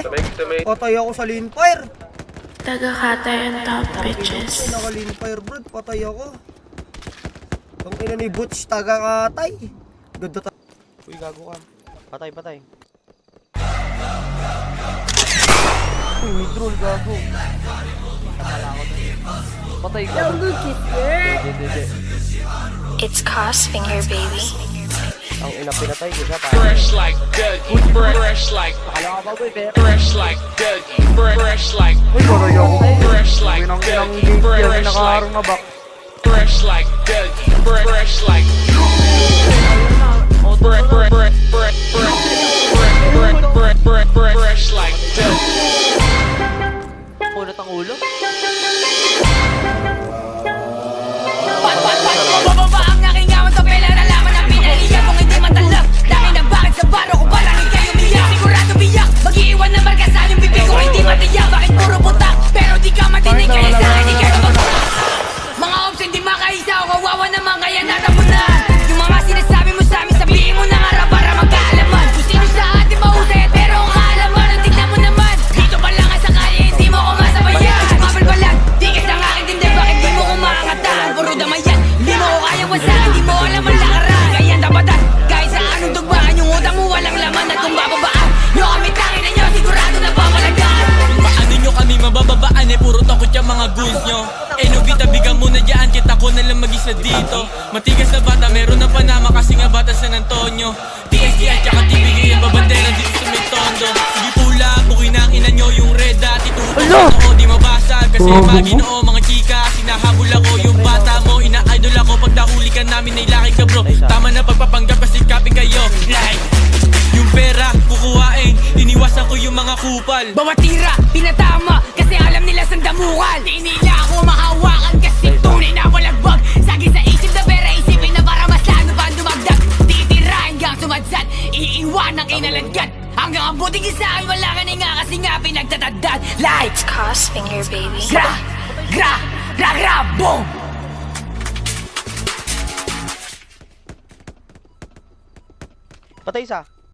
Patay ako sa lean fire. Taga-katay ang top bitches. Naka-lean fire bro, patay ako. Ang ina ni Butch, taga-katay. Ganda ta. Uy, gago ka. Patay, patay. Uy, mid-roll, gago. Patay ka. It's Cos Finger Baby. Ang ina pinatay ko siya. Fresh like Dougie, fresh like fresh like Dougie, fresh like Uy, patay ako. fresh like Dougie, fresh like na back. fresh like Dougie, fresh like fresh like Dougie. Pulot ang ulo. Bababa ang aking awat o pela na laman ang pinaliyan kung hindi matalab. Dami na bakit sa baro ko parang kayo umiyak. Sigurado biyak, mag-iiwan na marka sa yung bibig ko hindi matiyak. Bakit puro butak, pero di ka matinig kaya sa akin di kayo magbutak. Mga option di makaisa o kawawa naman kaya natapon na. Yung mga sinasabi mo sa amin sabihin mo na nga ra para magkaalaman. Kung sino sa atin mahusay at pero ang kaalaman ang tignan mo naman. Dito pa lang ang sakali hindi mo ko masabayan. Mabal pa lang, di ka sa akin din bakit di mo kumakatahan. Puro damayan, hindi mo ko kayang wasakin. Di mo alam ang lakaran, kaya tapatan. Kahit sa anong tugmaan, yung utang mo walang laman. At kung bababaan, nyo kami tangin na nyo, sigurado na pamalagaan. Paano nyo kami mabababaan eh, puro takot yung mga goons nyo. Eh nubitabigan mo na dyan, kita ko na lang mag-isa dito. Matigas na bata, meron ng Panama kasi nga bata San Antonio. TSD at saka TBG yung babandera dito sa may tondo. Sige pula, bukin ang ina nyo yung red dot. Itutok ako, di mabasag kasi mga ginoo, mga chika. Sinahabol ako yung bata mo, ina-idol ako. Pag nahuli ka namin, nailaki ka bro. Tama na pagpapanggap kasi kapin kayo. Like, yung pera, kukuhain, iniwasan ko yung mga kupal. Bawat tira, pinatama, kasi alam nila saan damukan. Di nila ako mahawakan kasi tunay na walagbag. Sagi sa isip na pera, isipin na para mas lalo pa dumagdag. Titira hanggang sumadsad, iiwan ang inaladgad. Hanggang ang buting isa ay wala ka na nga kasi nga pinagtatagdad. Like, It's Cos Finger Baby. boom! Patay isa.